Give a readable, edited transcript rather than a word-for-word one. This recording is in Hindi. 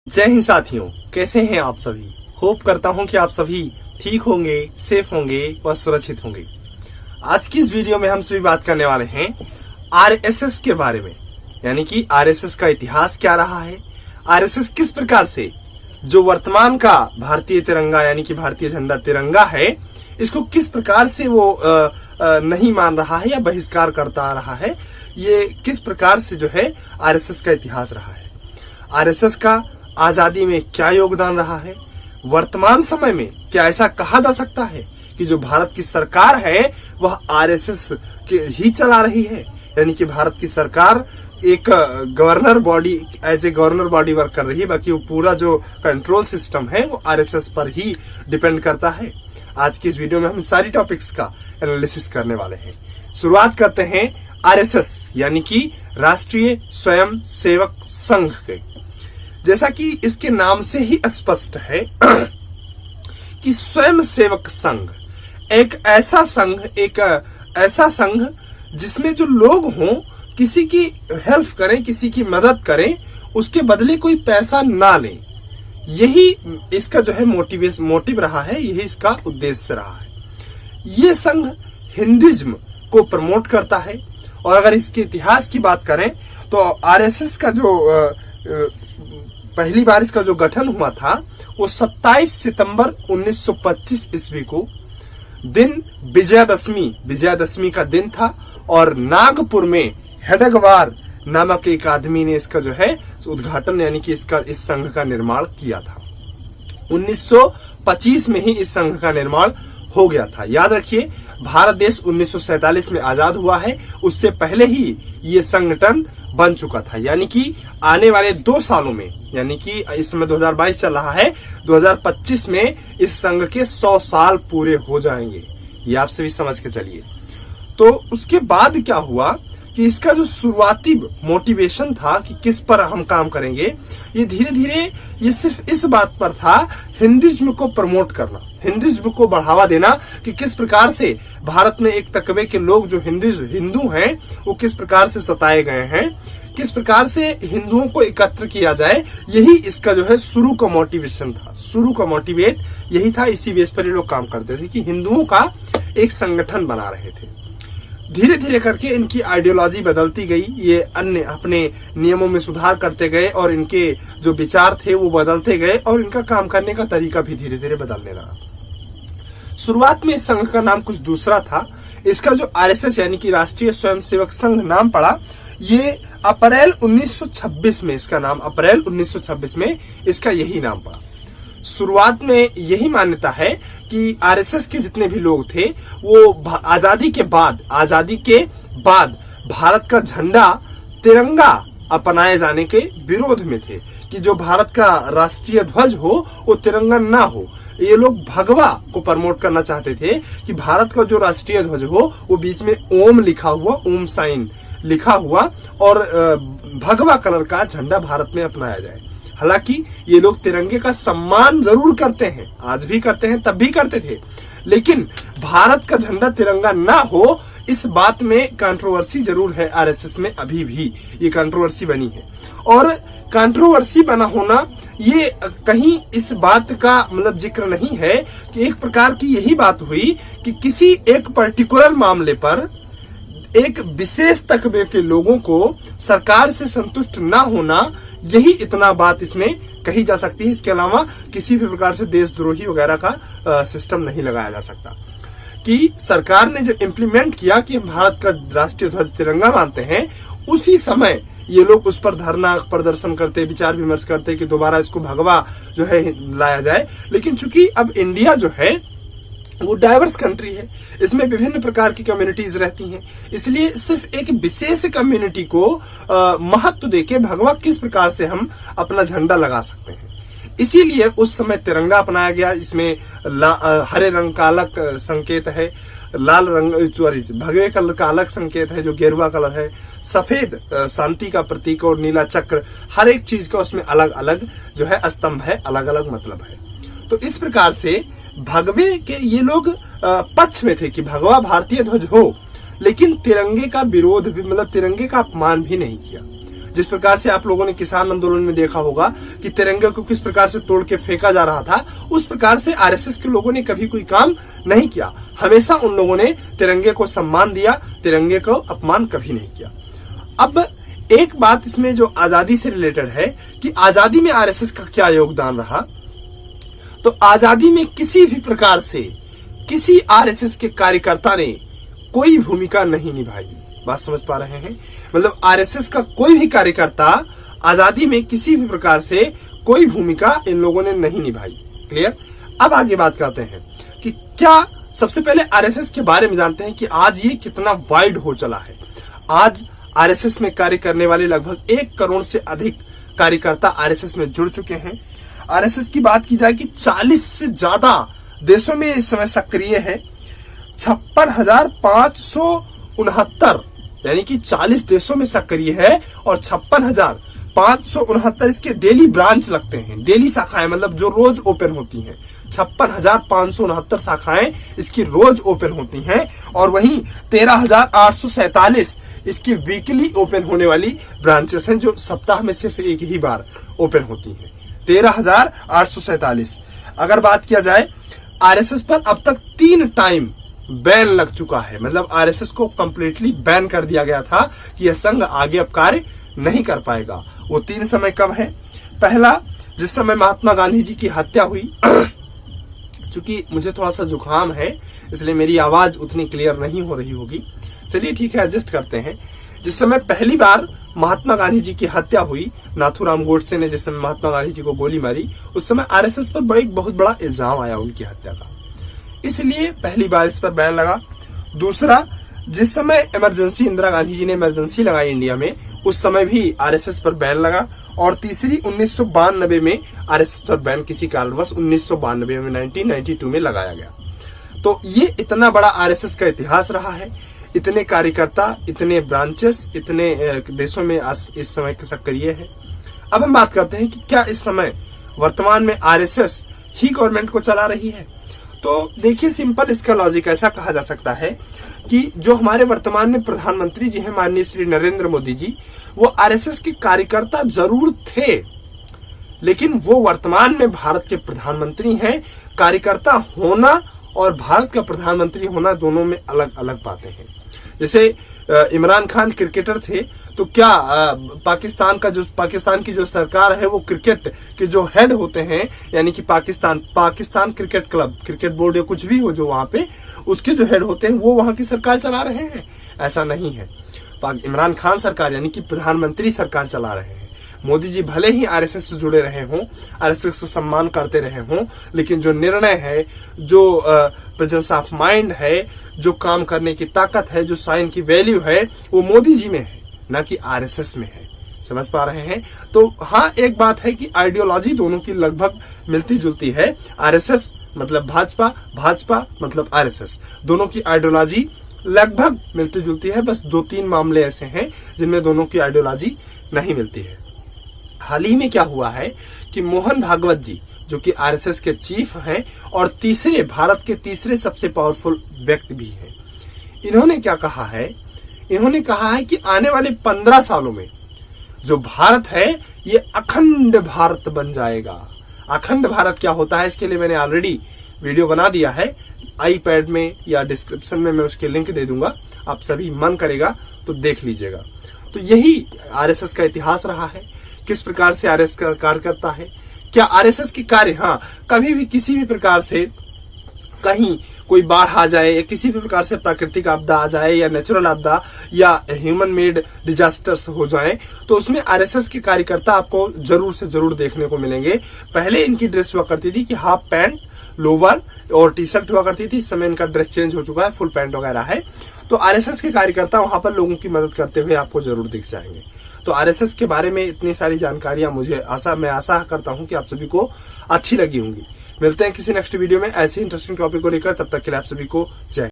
जय हिंद साथियों, कैसे हैं आप सभी। होप करता हूं कि आप सभी ठीक होंगे, सेफ होंगे व सुरक्षित होंगे। आज की इस वीडियो में हम सभी बात करने वाले हैं आरएसएस के बारे में, यानी कि आरएसएस का इतिहास क्या रहा है, आरएसएस किस प्रकार से जो वर्तमान का भारतीय तिरंगा यानी कि भारतीय झंडा तिरंगा है, इसको किस प्रकार से वो नहीं मान रहा है या बहिष्कार करता आ रहा है, ये किस प्रकार से जो है आरएसएस का इतिहास रहा है। आरएसएस का आजादी में क्या योगदान रहा है, वर्तमान समय में क्या ऐसा कहा जा सकता है कि जो भारत की सरकार है वह आरएसएस ही चला रही है, यानी कि भारत की सरकार एक governor body as a governor body work कर रही है, बाकी वो पूरा जो कंट्रोल सिस्टम है वो आरएसएस पर ही डिपेंड करता है। आज की इस वीडियो में हम सारी टॉपिक्स का एनालिसिस करने वाले हैं। शुरुआत करते हैं आरएसएस यानी कि राष्ट्रीय स्वयं सेवक संघ के। जैसा कि इसके नाम से ही स्पष्ट है कि स्वयं सेवक संघ एक ऐसा संघ जिसमें जो लोग हों किसी की हेल्प करें, किसी की मदद करें, उसके बदले कोई पैसा ना लें। यही इसका जो है मोटिव रहा है, यही इसका उद्देश्य रहा है। ये संघ हिंदुइज्म को प्रमोट करता है। और अगर इसके इतिहास की बात करें तो आरएसएस का जो पहली बार इसका जो गठन हुआ था वो 27 सितंबर 1925 ईस्वी को दिन विजयादशमी का दिन था। और नागपुर में हेडगवार नामक एक आदमी ने इसका जो है उद्घाटन यानी कि इस संघ का निर्माण किया था। 1925 में ही इस संघ का निर्माण हो गया था। याद रखिए, भारत देश 1947 में आजाद हुआ है, उससे पहले ही ये संगठन बन चुका था। यानी कि आने वाले 2 सालों में, यानी कि इस समय 2022 चल रहा है, 2025 में इस संघ के 100 साल पूरे हो जाएंगे। ये आप सभी समझ के चलिए। तो उसके बाद क्या हुआ कि इसका जो शुरुआती मोटिवेशन था कि किस पर हम काम करेंगे, ये धीरे धीरे ये सिर्फ इस बात पर था हिंदुइज्म को प्रमोट करना, हिंदुइज्म को बढ़ावा देना कि किस प्रकार से भारत में एक तकबे के लोग जो हिंदू हैं वो किस प्रकार से सताए गए हैं, किस प्रकार से हिंदुओं को एकत्र किया जाए। यही इसका जो है शुरू का मोटिवेशन था, शुरू का मोटिवेट यही था। इसी बेस पर ये लोग काम करते थे कि हिंदुओं का एक संगठन बना रहे थे। धीरे धीरे करके इनकी आइडियोलॉजी बदलती गई, ये अन्य अपने नियमों में सुधार करते गए और इनके जो विचार थे वो बदलते गए और इनका काम करने का तरीका भी धीरे धीरे बदलने लगा। शुरुआत में इस संघ का नाम कुछ दूसरा था। इसका जो आरएसएस यानी कि राष्ट्रीय स्वयंसेवक संघ नाम पड़ा, ये अप्रैल 1926 में इसका नाम, अप्रैल 1926 में इसका यही नाम पड़ा। शुरुआत में यही मान्यता है कि आरएसएस के जितने भी लोग थे वो आजादी के बाद भारत का झंडा तिरंगा अपनाए जाने के विरोध में थे, कि जो भारत का राष्ट्रीय ध्वज हो वो तिरंगा ना हो। ये लोग भगवा को प्रमोट करना चाहते थे कि भारत का जो राष्ट्रीय ध्वज हो वो बीच में ओम लिखा हुआ, ओम साइन लिखा हुआ और भगवा कलर का झंडा भारत में अपनाया जाए। हालांकि ये लोग तिरंगे का सम्मान जरूर करते हैं, आज भी करते हैं, तब भी करते थे, लेकिन भारत का झंडा तिरंगा ना हो इस बात में कंट्रोवर्सी जरूर है। आरएसएस में अभी भी ये कंट्रोवर्सी बनी है। और कंट्रोवर्सी बना होना ये कहीं इस बात का मतलब जिक्र नहीं है कि एक प्रकार की यही बात हुई कि किसी एक पर्टिकुलर मामले पर एक विशेष तकबे के लोगों को सरकार से संतुष्ट ना होना, यही इतना बात इसमें कही जा सकती है। इसके अलावा किसी भी प्रकार से देशद्रोही वगैरह का सिस्टम नहीं लगाया जा सकता। कि सरकार ने जो इम्प्लीमेंट किया कि भारत का राष्ट्रीय ध्वज तिरंगा मानते हैं, उसी समय ये लोग उस पर धरना प्रदर्शन करते, विचार विमर्श करते कि दोबारा इसको भगवा जो है लाया जाए। लेकिन चूंकि अब इंडिया जो है वो डाइवर्स कंट्री है, इसमें विभिन्न प्रकार की कम्युनिटीज रहती हैं, इसलिए सिर्फ एक विशेष कम्युनिटी को महत्व देके भगवा किस प्रकार से हम अपना झंडा लगा सकते हैं, इसीलिए उस समय तिरंगा अपनाया गया। इसमें हरे रंग का अलग संकेत है, लाल रंग भगवे कलर का अलग संकेत है जो गेरुआ कलर है, सफेद शांति का प्रतीक और नीला चक्र, हर एक चीज का उसमें अलग अलग जो है स्तंभ है, अलग अलग मतलब है। तो इस प्रकार से भगवे के ये लोग पक्ष में थे कि भगवा भारतीय ध्वज हो, लेकिन तिरंगे का विरोध भी, मतलब तिरंगे का अपमान भी नहीं किया। जिस प्रकार से आप लोगों ने किसान आंदोलन में देखा होगा कि तिरंगे को किस प्रकार से तोड़ के फेंका जा रहा था, उस प्रकार से आरएसएस के लोगों ने कभी कोई काम नहीं किया। हमेशा उन लोगों ने तिरंगे को सम्मान दिया, तिरंगे को अपमान कभी नहीं किया। अब एक बात इसमें जो आजादी से रिलेटेड है कि आजादी में आरएसएस का क्या योगदान रहा, तो आजादी में किसी भी प्रकार से किसी आरएसएस के कार्यकर्ता ने कोई भूमिका नहीं निभाई। बात समझ पा रहे हैं? मतलब आरएसएस का कोई भी कार्यकर्ता आजादी में किसी भी प्रकार से कोई भूमिका इन लोगों ने नहीं निभाई। क्लियर? अब आगे बात करते हैं कि क्या, सबसे पहले आरएसएस के बारे में जानते हैं कि आज ये कितना वाइड हो चला है। आज आरएसएस में कार्य करने वाले लगभग 1 करोड़ से अधिक कार्यकर्ता आरएसएस में जुड़ चुके हैं। आरएसएस की बात की जाए कि 40 से ज्यादा देशों में इस समय सक्रिय है। 56,569 यानी कि 40 देशों में सक्रिय है और 56,569 इसके डेली ब्रांच लगते हैं, डेली शाखाएं, मतलब जो रोज ओपन होती हैं। 56,569 शाखाएं इसकी रोज ओपन होती हैं और वहीं 13,847 इसकी वीकली ओपन होने वाली ब्रांचेस हैं जो सप्ताह में सिर्फ एक ही बार ओपन होती हैं। 13,847। अगर बात किया जाए आरएसएस पर अब तक 3 टाइम बैन लग चुका है, मतलब आरएसएस को कंप्लीटली बैन कर दिया गया था कि यह संघ आगे अब कार्य नहीं कर पाएगा। वो 3 समय कब है? पहला, जिस समय महात्मा गांधी जी की हत्या हुई। चूंकि मुझे थोड़ा सा जुकाम है इसलिए मेरी आवाज उतनी क्लियर नहीं हो रही होगी, चलिए ठीक है, एडजस्ट करते हैं। जिस समय पहली बार महात्मा गांधी जी की हत्या हुई, नाथूराम गोडसे ने जिस समय महात्मा गांधी जी को गोली मारी, उस समय आरएसएस पर एक बहुत बड़ा इल्जाम आया उनकी हत्या का, इसलिए पहली बार इस पर बैन लगा। दूसरा, जिस समय इमरजेंसी, इंदिरा गांधी जी ने इमरजेंसी लगाई इंडिया में, उस समय भी आरएसएस पर बैन लगा। और तीसरी 1992 में आरएसएस पर बैन किसी कारणवश 1992 में 1992 में लगाया गया। तो ये इतना बड़ा आरएसएस का इतिहास रहा है, इतने कार्यकर्ता, इतने ब्रांचेस, इतने देशों में इस समय सक्रिय है। अब हम बात करते हैं कि क्या इस समय वर्तमान में आरएसएस ही गवर्नमेंट को चला रही है। तो देखिए, सिंपल इसका लॉजिक ऐसा कहा जा सकता है कि जो हमारे वर्तमान में प्रधानमंत्री जी हैं माननीय श्री नरेंद्र मोदी जी, वो आरएसएस के कार्यकर्ता जरूर थे, लेकिन वो वर्तमान में भारत के प्रधानमंत्री हैं। कार्यकर्ता होना और भारत का प्रधानमंत्री होना दोनों में अलग अलग बातें हैं। जैसे इमरान खान क्रिकेटर थे, तो क्या पाकिस्तान की जो सरकार है वो क्रिकेट के जो हेड होते हैं, यानी कि Pakistan cricket club, cricket board या कुछ भी हो जो वहां पे, उसके जो हेड होते हैं वो वहां की सरकार चला रहे हैं? ऐसा नहीं है। इमरान खान सरकार यानी कि प्रधानमंत्री सरकार चला रहे हैं। मोदी जी भले ही आरएसएस से जुड़े रहे हों, आरएसएस को सम्मान करते रहे हों, लेकिन जो निर्णय है, जो प्रेजेंस ऑफ माइंड है, जो काम करने की ताकत है, जो साइन की वैल्यू है, वो मोदी जी में है, ना कि आरएसएस में है। समझ पा रहे हैं? तो हाँ, एक बात है कि आइडियोलॉजी दोनों की लगभग मिलती जुलती है। आरएसएस मतलब भाजपा, भाजपा मतलब आरएसएस, दोनों की आइडियोलॉजी लगभग मिलती जुलती है। बस 2-3 मामले ऐसे हैं जिनमें दोनों की आइडियोलॉजी नहीं मिलती है। हाल ही में क्या हुआ है कि मोहन भागवत जी, जो कि आरएसएस के चीफ हैं और भारत के तीसरे सबसे पावरफुल व्यक्ति भी हैं, इन्होंने क्या कहा है? इन्होंने कहा है कि आने वाले 15 सालों में जो भारत है ये अखंड भारत बन जाएगा। अखंड भारत क्या होता है, इसके लिए मैंने ऑलरेडी वीडियो बना दिया है, आईपैड में या डिस्क्रिप्शन में मैं उसके लिंक दे दूंगा, आप सभी मन करेगा तो देख लीजिएगा। तो यही आरएसएस का इतिहास रहा है, किस प्रकार से आरएसएस का कार्य करता है। क्या आरएसएस की कार्य, हाँ, कभी भी किसी भी प्रकार से कहीं कोई बाढ़ आ जाए या किसी भी प्रकार से प्राकृतिक आपदा आ जाए या नेचुरल आपदा या ह्यूमन मेड डिजास्टर्स हो जाए, तो उसमें आरएसएस के कार्यकर्ता आपको जरूर से जरूर देखने को मिलेंगे। पहले इनकी ड्रेस हुआ करती थी कि हाफ पैंट, लोअर और टी शर्ट हुआ करती थी, इस समय इनका ड्रेस चेंज हो चुका है, फुल पैंट वगैरह है। तो आरएसएस के कार्यकर्ता वहां पर लोगों की मदद करते हुए आपको जरूर दिख जाएंगे। तो आरएसएस के बारे में इतनी सारी जानकारियां मैं आशा करता हूं कि आप सभी को अच्छी लगी होंगी। मिलते हैं किसी नेक्स्ट वीडियो में ऐसे इंटरेस्टिंग टॉपिक को लेकर, तब तक के लिए आप सभी को जय।